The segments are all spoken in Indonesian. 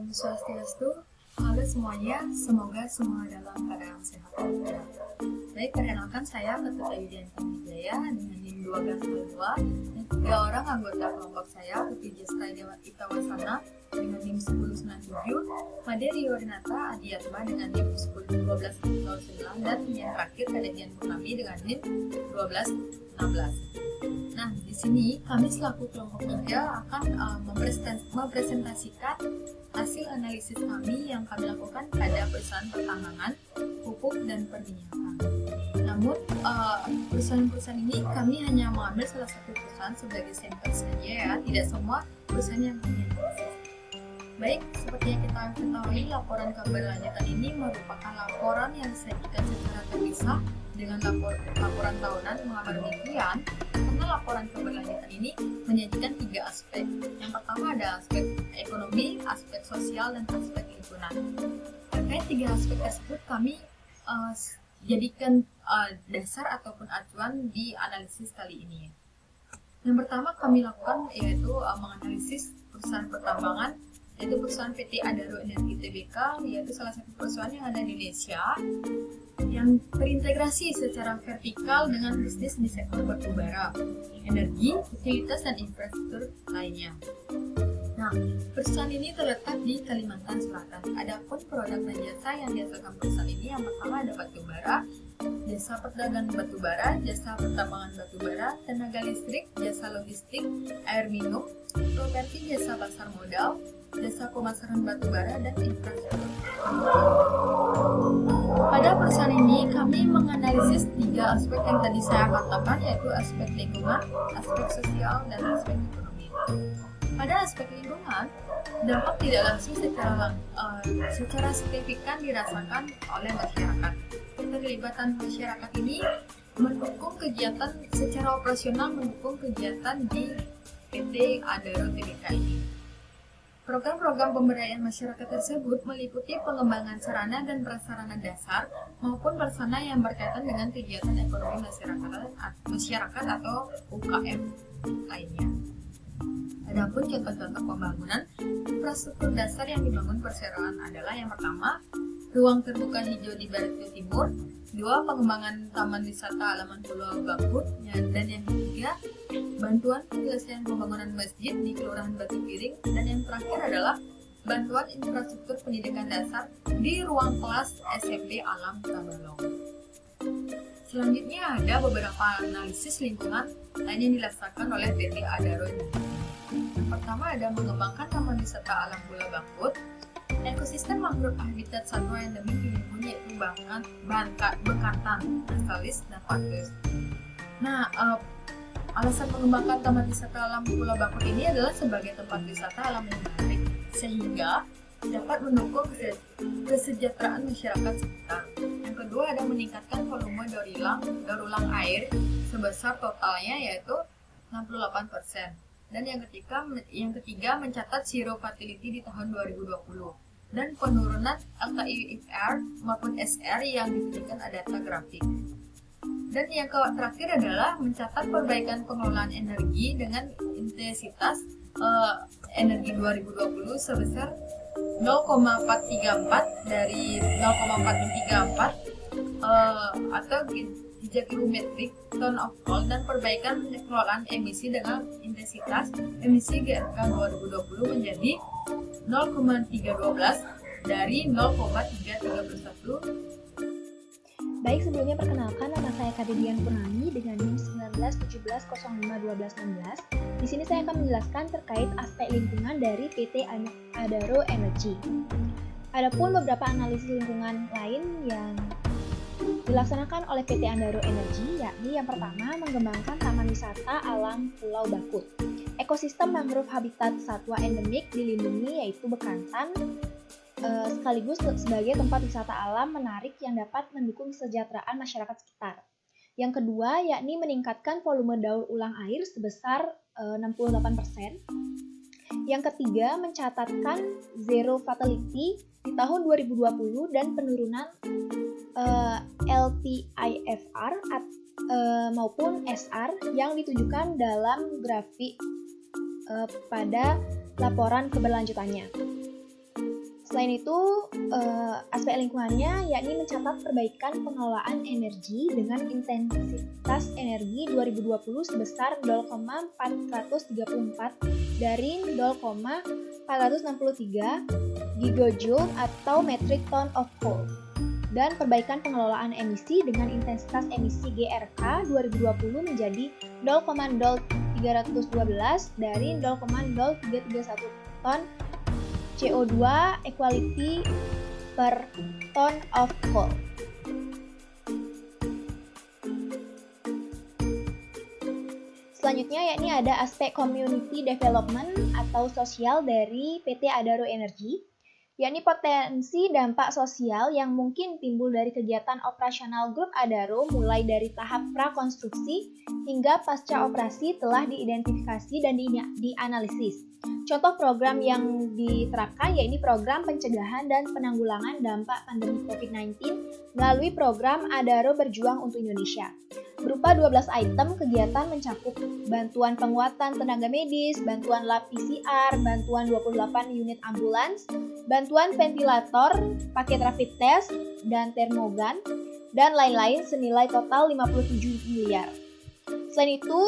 Om Swastiastu, halo semuanya, semoga semua dalam keadaan sehat walafiat. Baik, perkenalkan saya Ketua Yudianti Wijaya dengan NIM 1202 dan 3 orang anggota kelompok saya, Putri Jesta Itawasana dengan NIM 1097, Made Rio Renata Adiatma dengan NIM 1209 dan yang terakhir Kadedian Purnami dengan NIM 1216. Nah, di sini kami selaku kelompok 3 akan mempresentasikan hasil analisis kami yang kami lakukan pada perusahaan pertambangan, pupuk, dan perminyakan. Namun, perusahaan-perusahaan ini kami hanya mengambil salah satu perusahaan sebagai sampel saja ya, tidak semua perusahaan yang kami analisis. Baik, seperti yang kita ketahui, laporan keberlanjutan ini merupakan laporan yang disajikan secara terpisah dengan laporan tahunan. Mengapa demikian? Karena laporan keberlanjutan ini menyajikan 3 aspek. Yang pertama ada aspek ekonomi, aspek sosial, dan aspek lingkungan. Terkait 3 aspek tersebut kami jadikan dasar ataupun acuan di analisis kali ini. Yang pertama kami lakukan yaitu menganalisis perusahaan pertambangan, yaitu perusahaan PT Adaro Energi Tbk, yaitu salah satu perusahaan yang ada di Indonesia yang terintegrasi secara vertikal dengan bisnis di sektor batubara, energi, utilitas, dan infrastruktur lainnya. Nah, perusahaan ini terletak di Kalimantan Selatan. Adapun produk dan jasa yang dihasilkan perusahaan ini yang pertama ada batubara, jasa perdagangan batubara, jasa pertambangan batubara, tenaga listrik, jasa logistik, air minum, properti, jasa pasar modal, jasa pemasaran batubara, dan infrastruktur. Pada perusahaan ini kami menganalisis 3 aspek yang tadi saya katakan, yaitu aspek lingkungan, aspek sosial, dan aspek ekonomi. Pada aspek lingkungan, dampak tidak langsung secara signifikan dirasakan oleh masyarakat. Keterlibatan masyarakat ini mendukung kegiatan secara operasional, mendukung kegiatan di PT Adaro Tbk ini. Program-program pemberdayaan masyarakat tersebut meliputi pengembangan sarana dan prasarana dasar maupun prasarana yang berkaitan dengan kegiatan ekonomi masyarakat atau UKM lainnya. Adapun contoh-contoh pembangunan infrastruktur dasar yang dibangun perseroan adalah yang pertama, ruang terbuka hijau di Barito Timur, 2, pengembangan taman wisata alaman Pulau Bangkut, dan yang ketiga, bantuan penyelesaian pembangunan masjid di Kelurahan Batu Piring, dan yang terakhir adalah bantuan infrastruktur pendidikan dasar di ruang kelas SMP Alam Tabalong. Selanjutnya ada beberapa analisis lingkungan lain yang dilaksanakan oleh PT Adaro Energi. Yang pertama ada mengembangkan taman wisata alam Pulau Bangkut, ekosistem mangrove habitat satwa endemik dilindungi yaitu Bekantan, Nasalis, dan Patus. Nah, alasan mengembangkan taman wisata alam Pulau Bangkut ini adalah sebagai tempat wisata alam yang menarik sehingga dapat mendukung kesejahteraan masyarakat sekitar. Yang kedua ada meningkatkan volume daur ulang air sebesar totalnya yaitu 68%. Dan yang ketiga mencatat zero fatality di tahun 2020 dan penurunan LTIFR maupun SR yang ditunjukkan data grafik. Dan yang terakhir adalah mencatat perbaikan pengelolaan energi dengan intensitas energi 2020 sebesar 0,434 dari 0,434 atau gigametrik ton of coal, dan perbaikan pengelolaan emisi dengan intensitas emisi GRK 2020 menjadi 0,312 dari 0,331. Baik, sebelumnya perkenalkan, nama saya Kadedian Purnami dengan NIM 1917051216. Di sini saya akan menjelaskan terkait aspek lingkungan dari PT Adaro Energi. Adapun beberapa analisis lingkungan lain yang dilaksanakan oleh PT Adaro Energi, yakni yang pertama mengembangkan taman wisata alam Pulau Bangkut. Ekosistem mangrove habitat satwa endemik dilindungi yaitu Bekantan, sekaligus sebagai tempat wisata alam menarik yang dapat mendukung kesejahteraan masyarakat sekitar. Yang kedua, yakni meningkatkan volume daur ulang air sebesar 68%. Yang ketiga, mencatatkan zero fatality di tahun 2020 dan penurunan LTIFR maupun SR yang ditunjukkan dalam grafik pada laporan keberlanjutannya. Selain itu, aspek lingkungannya yakni mencatat perbaikan pengelolaan energi dengan intensitas energi 2020 sebesar 0,434 dari 0,463 gigajoule atau metric ton of coal, dan perbaikan pengelolaan emisi dengan intensitas emisi GRK 2020 menjadi 0,0312 dari 0,0331 ton CO2 equality per ton of coal. Selanjutnya yakni ada aspek community development atau sosial dari PT Adaro Energy, yakni potensi dampak sosial yang mungkin timbul dari kegiatan operasional grup Adaro mulai dari tahap prakonstruksi hingga pasca operasi telah diidentifikasi dan dianalisis. Contoh program yang diterapkan yakni program pencegahan dan penanggulangan dampak pandemi COVID-19 melalui program Adaro Berjuang untuk Indonesia. Berupa 12 item kegiatan mencakup bantuan penguatan tenaga medis, bantuan lab PCR, bantuan 28 unit ambulans, bantuan ventilator, paket rapid test, dan termogan, dan lain-lain senilai total 57 miliar. Selain itu,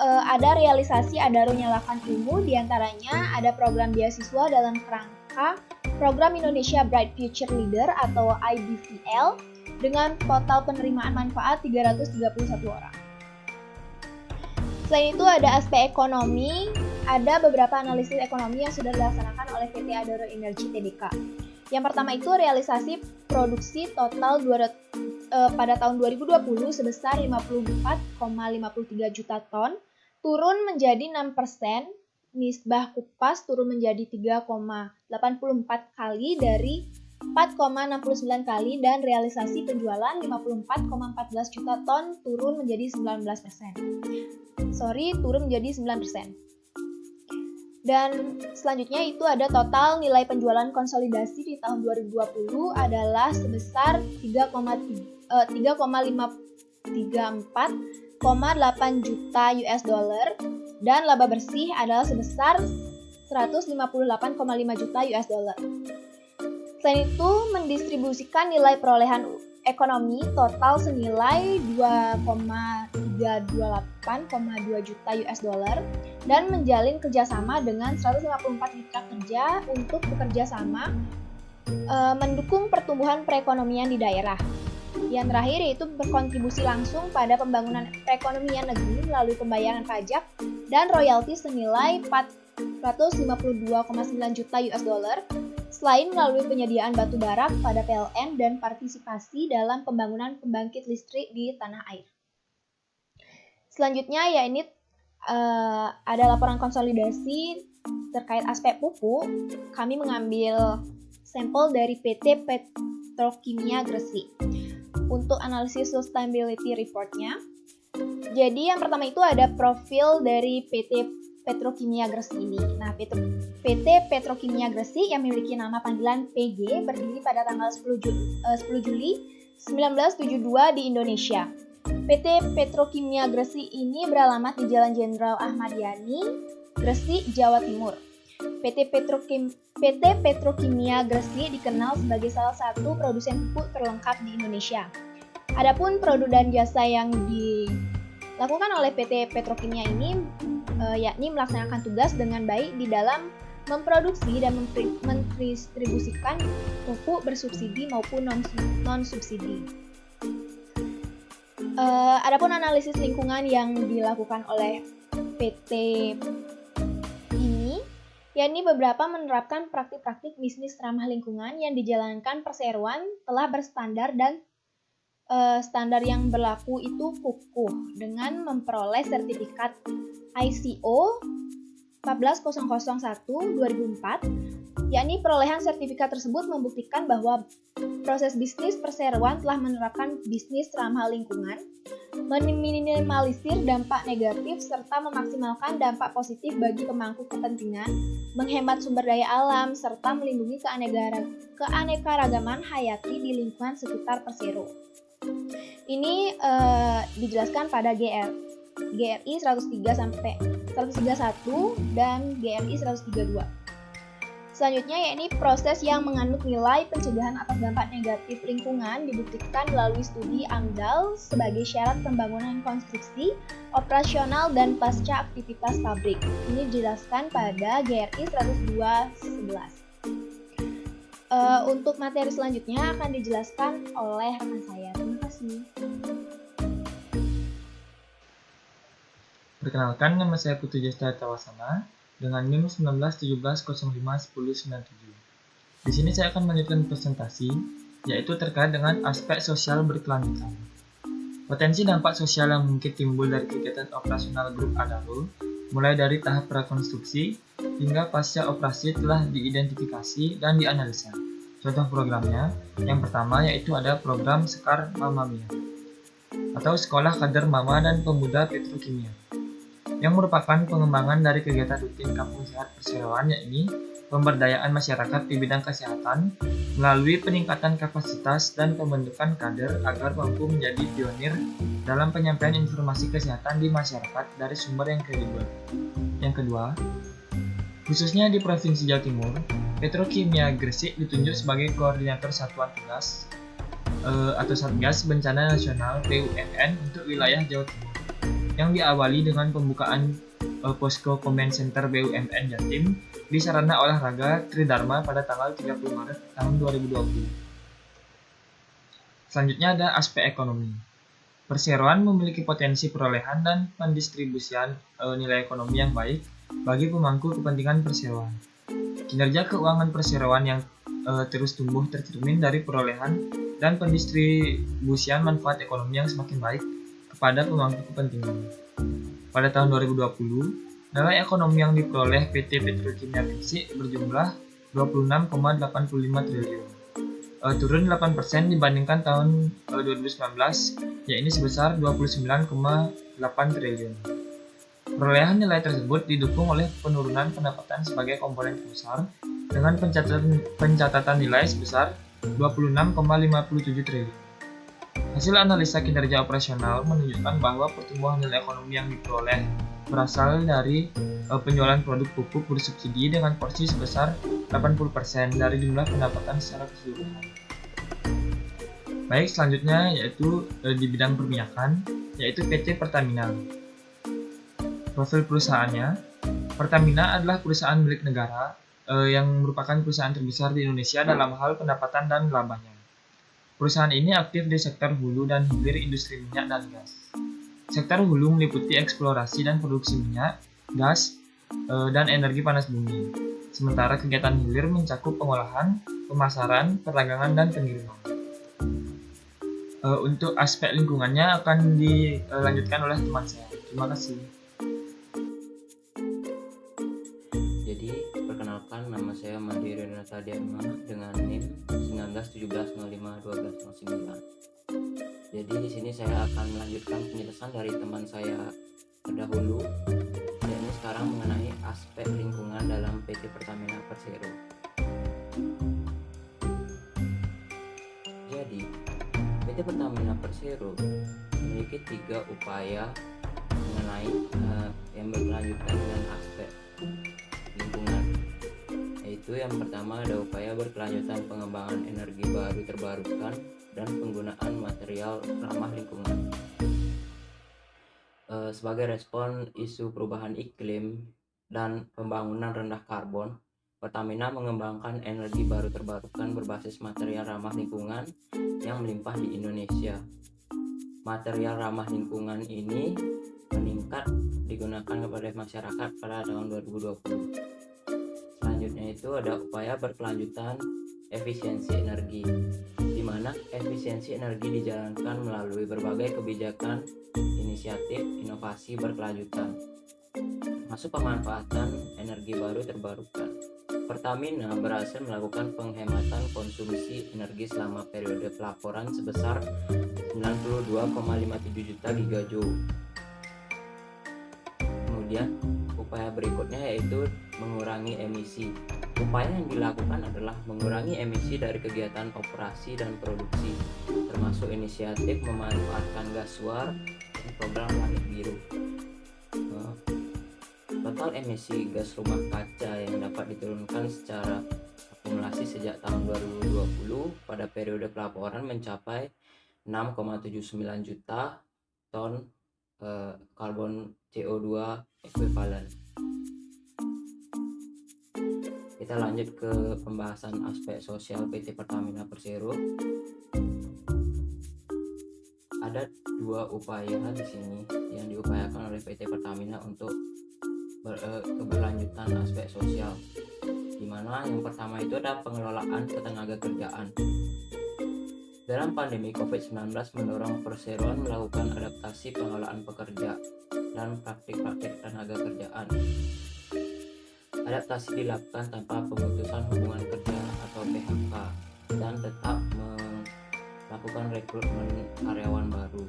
ada realisasi Adaro Nyalakan Ilmu, diantaranya ada program beasiswa dalam kerangka Program Indonesia Bright Future Leader atau IBCL dengan total penerimaan manfaat 331 orang. Selain itu ada aspek ekonomi, ada beberapa analisis ekonomi yang sudah dilaksanakan oleh PT Adaro Energy Tbk. Yang pertama itu realisasi produksi total pada tahun 2020 sebesar 54,53 juta ton, turun menjadi 6%, nisbah kupas turun menjadi 3,84 kali dari 4,69 kali, dan realisasi penjualan 54,14 juta ton turun menjadi 19%. Turun menjadi 9%. Dan selanjutnya itu ada total nilai penjualan konsolidasi di tahun 2020 adalah sebesar 3,534,8 juta US dollar, dan laba bersih adalah sebesar 158,5 juta US dollar. Selain itu mendistribusikan nilai perolehan ekonomi total senilai 2,328,2 juta US dollar dan menjalin kerjasama dengan 154 mitra kerja untuk bekerja sama mendukung pertumbuhan perekonomian di daerah. Yang terakhir yaitu berkontribusi langsung pada pembangunan perekonomian negeri melalui pembayaran pajak dan royalti senilai 452,9 juta US dollar, selain melalui penyediaan batu bara pada PLN dan partisipasi dalam pembangunan pembangkit listrik di tanah air. Selanjutnya yakni ada laporan konsolidasi terkait aspek pupuk. Kami mengambil sampel dari PT Petrokimia Gresik untuk analisis sustainability report-nya. Jadi yang pertama itu ada profil dari PT Petrokimia Gresik ini. Nah, PT Petrokimia Gresik yang memiliki nama panggilan PG berdiri pada tanggal 10 Juli 1972 di Indonesia. PT Petrokimia Gresik ini beralamat di Jalan Jenderal Ahmad Yani, Gresik, Jawa Timur. PT Petrokimia Gresik dikenal sebagai salah satu produsen pupuk terlengkap di Indonesia. Adapun produk dan jasa yang dilakukan oleh PT Petrokimia ini yakni melaksanakan tugas dengan baik di dalam memproduksi dan mendistribusikan pupuk bersubsidi maupun non-subsidi. Adapun analisis lingkungan yang dilakukan oleh PT ini, yakni beberapa menerapkan praktik-praktik bisnis ramah lingkungan yang dijalankan perseroan telah berstandar dan standar yang berlaku itu kukuh dengan memperoleh sertifikat ISO 14001/2004, yakni perolehan sertifikat tersebut membuktikan bahwa proses bisnis perseroan telah menerapkan bisnis ramah lingkungan, meminimalisir dampak negatif serta memaksimalkan dampak positif bagi pemangku kepentingan, menghemat sumber daya alam serta melindungi keanekaragaman hayati di lingkungan sekitar persero. Ini dijelaskan pada GRI 103 sampai 131 dan GRI 132. Selanjutnya yakni proses yang mengandung nilai pencegahan atas dampak negatif lingkungan dibuktikan melalui studi AMDAL sebagai syarat pembangunan konstruksi, operasional, dan pasca aktivitas pabrik. Ini dijelaskan pada GRI 102/11. Untuk materi selanjutnya akan dijelaskan oleh rekan saya. Terima kasih. Perkenalkan, nama saya Putu Jesta Tawasana dengan NIM 1917051097. Di sini saya akan melanjutkan presentasi, yaitu terkait dengan aspek sosial berkelanjutan. Potensi dampak sosial yang mungkin timbul dari kegiatan operasional grup Adaro, mulai dari tahap prakonstruksi hingga pasca operasi telah diidentifikasi dan dianalisa. Contoh programnya, yang pertama yaitu ada program Sekar Mamamia, atau Sekolah Kader Mama dan Pemuda Petrokimia, yang merupakan pengembangan dari kegiatan rutin Kampung Sehat Perseroan, yakni pemberdayaan masyarakat di bidang kesehatan melalui peningkatan kapasitas dan pembentukan kader agar mampu menjadi pionir dalam penyampaian informasi kesehatan di masyarakat dari sumber yang kredibel. Yang kedua, khususnya di Provinsi Jawa Timur, Petrokimia Gresik ditunjuk sebagai koordinator satuan tugas atau Satgas Bencana Nasional BUMN untuk wilayah Jawa Timur, yang diawali dengan pembukaan Posko Command Center BUMN Jatim di Sarana Olahraga Tridharma pada tanggal 30 Maret tahun 2020. Selanjutnya ada aspek ekonomi. Perseroan memiliki potensi perolehan dan pendistribusian nilai ekonomi yang baik bagi pemangku kepentingan perseroan. Kinerja keuangan perseroan yang terus tumbuh tercermin dari perolehan dan pendistribusian manfaat ekonomi yang semakin baik kepada pemangku kepentingan. Pada tahun 2020, nilai ekonomi yang diperoleh PT Petrokimia Gresik berjumlah 26,85 triliun, turun 8% dibandingkan tahun 2019, yakni sebesar 29,8 triliun. Perolehan nilai tersebut didukung oleh penurunan pendapatan sebagai komponen terbesar dengan pencatatan nilai sebesar 26,57 triliun. Hasil analisa kinerja operasional menunjukkan bahwa pertumbuhan nilai ekonomi yang diperoleh berasal dari penjualan produk pupuk bersubsidi dengan porsi sebesar 80% dari jumlah pendapatan secara keseluruhan. Baik, selanjutnya yaitu di bidang perminyakan, yaitu PT Pertamina. Profil perusahaannya, Pertamina adalah perusahaan milik negara yang merupakan perusahaan terbesar di Indonesia dalam hal pendapatan dan labanya. Perusahaan ini aktif di sektor hulu dan hilir industri minyak dan gas. Sektor hulu meliputi eksplorasi dan produksi minyak, gas, dan energi panas bumi. Sementara kegiatan hilir mencakup pengolahan, pemasaran, perdagangan, dan pengiriman. Untuk aspek lingkungannya akan dilanjutkan oleh teman saya. Terima kasih. Jadi, perkenalkan, nama saya Mandi Renata Dharma dengan NIM 1917051209. Jadi di sini saya akan melanjutkan penjelasan dari teman saya terdahulu, yakni sekarang mengenai aspek lingkungan dalam PT Pertamina Persero. Jadi, PT Pertamina Persero memiliki 3 upaya mengenai yang berkelanjutan dengan aspek lingkungan, yaitu yang pertama ada upaya berkelanjutan pengembangan energi baru terbarukan dan penggunaan material ramah lingkungan. Sebagai respon isu perubahan iklim dan pembangunan rendah karbon, Pertamina mengembangkan energi baru terbarukan berbasis material ramah lingkungan yang melimpah di Indonesia. Material ramah lingkungan ini meningkat digunakan kepada masyarakat pada tahun 2020. Selanjutnya itu ada upaya berkelanjutan efisiensi energi, di mana efisiensi energi dijalankan melalui berbagai kebijakan, inisiatif, inovasi berkelanjutan, masuk pemanfaatan energi baru terbarukan. Pertamina berhasil melakukan penghematan konsumsi energi selama periode pelaporan sebesar 92,57 juta gigajoule. Kemudian upaya berikutnya yaitu mengurangi emisi. Upaya yang dilakukan adalah mengurangi emisi dari kegiatan operasi dan produksi, termasuk inisiatif memanfaatkan gas suar dan program Langit Biru. Total emisi gas rumah kaca yang dapat diturunkan secara akumulasi sejak tahun 2020 pada periode pelaporan mencapai 6,79 juta ton karbon CO2 ekuivalen. Kita lanjut ke pembahasan aspek sosial PT Pertamina Persero. Ada dua upaya di sini yang diupayakan oleh PT Pertamina untuk keberlanjutan aspek sosial, di mana yang pertama itu ada pengelolaan ketenaga kerjaan. Dalam pandemi COVID-19 mendorong perseroan melakukan adaptasi pengelolaan pekerja dan praktik-praktik tenaga kerjaan. Adaptasi dilakukan tanpa pemutusan hubungan kerja atau PHK dan tetap melakukan rekrutmen karyawan baru.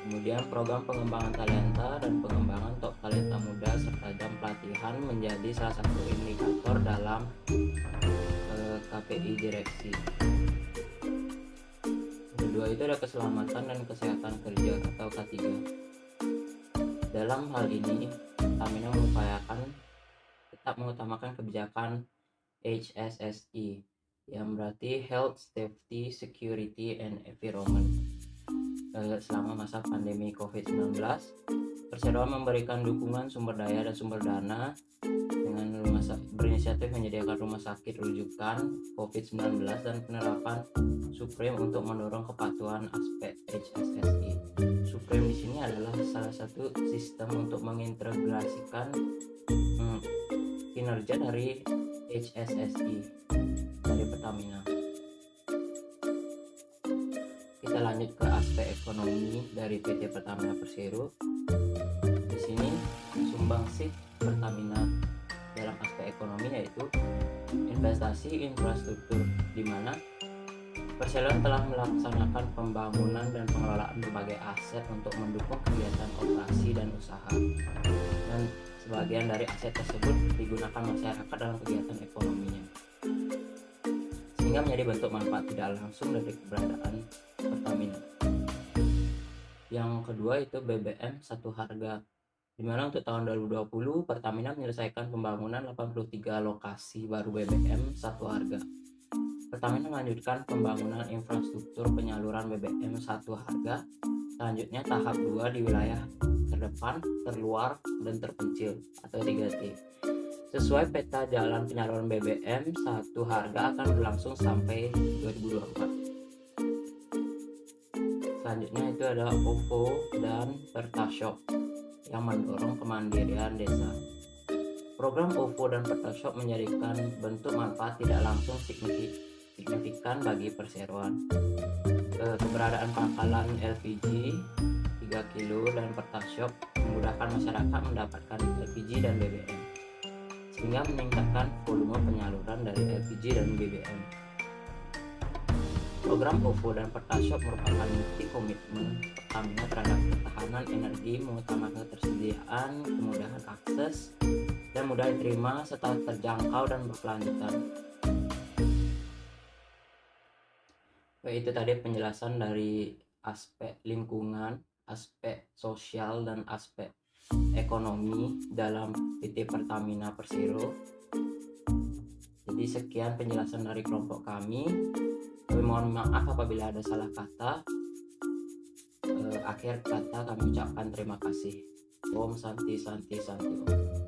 Kemudian program pengembangan talenta dan pengembangan top talenta muda serta jam pelatihan menjadi salah satu indikator dalam KPI direksi. Kedua itu ada keselamatan dan kesehatan kerja atau K3. Dalam hal ini, Pertamina tetap mengutamakan kebijakan HSSE yang berarti Health, Safety, Security, and Environment. Selama masa pandemi COVID-19, perseroan memberikan dukungan sumber daya dan sumber dana dengan berinisiatif menyediakan rumah sakit rujukan COVID-19 dan penerapan Supreme untuk mendorong kepatuhan aspek HSSE. Supreme di sini adalah salah satu sistem untuk mengintegrasikan kinerja dari HSSE dari Pertamina. Kita lanjut ke aspek ekonomi dari PT Pertamina Persero. Di sini sumbangsih Pertamina dalam aspek ekonomi yaitu investasi infrastruktur, di mana perseroan telah melaksanakan pembangunan dan pengelolaan berbagai aset untuk mendukung kegiatan operasi dan usaha. Dan sebagian dari aset tersebut digunakan masyarakat dalam kegiatan ekonominya, sehingga menjadi bentuk manfaat tidak langsung dari keberadaan Pertamina. Yang kedua itu BBM satu harga, di mana untuk tahun 2020 Pertamina menyelesaikan pembangunan 83 lokasi baru BBM satu harga. Pertamina melanjutkan pembangunan infrastruktur penyaluran BBM satu harga. Selanjutnya tahap 2 di wilayah terdepan, terluar, dan terpencil atau 3T. Sesuai peta jalan penyaluran BBM satu harga akan berlangsung sampai 2024. Selanjutnya itu adalah OVO dan Pertashop yang mendorong kemandirian desa. Program OVO dan Pertashop menjadikan bentuk manfaat tidak langsung signifikan bagi perseroan. Keberadaan pangkalan LPG 3 kilo dan Pertashop memudahkan masyarakat mendapatkan LPG dan BBM, sehingga meningkatkan volume penyaluran dari LPG dan BBM. Program OVO dan Pertashop merupakan bukti komitmen Pertamina terhadap ketahanan energi, mengutamakan ketersediaan, kemudahan akses, dan mudah diterima serta terjangkau dan berkelanjutan. Itu tadi penjelasan dari aspek lingkungan, aspek sosial, dan aspek ekonomi dalam PT Pertamina Persero. Jadi sekian penjelasan dari kelompok kami. Kami mohon maaf apabila ada salah kata. Akhir kata kami ucapkan terima kasih. Om Santi Santi Santi Om.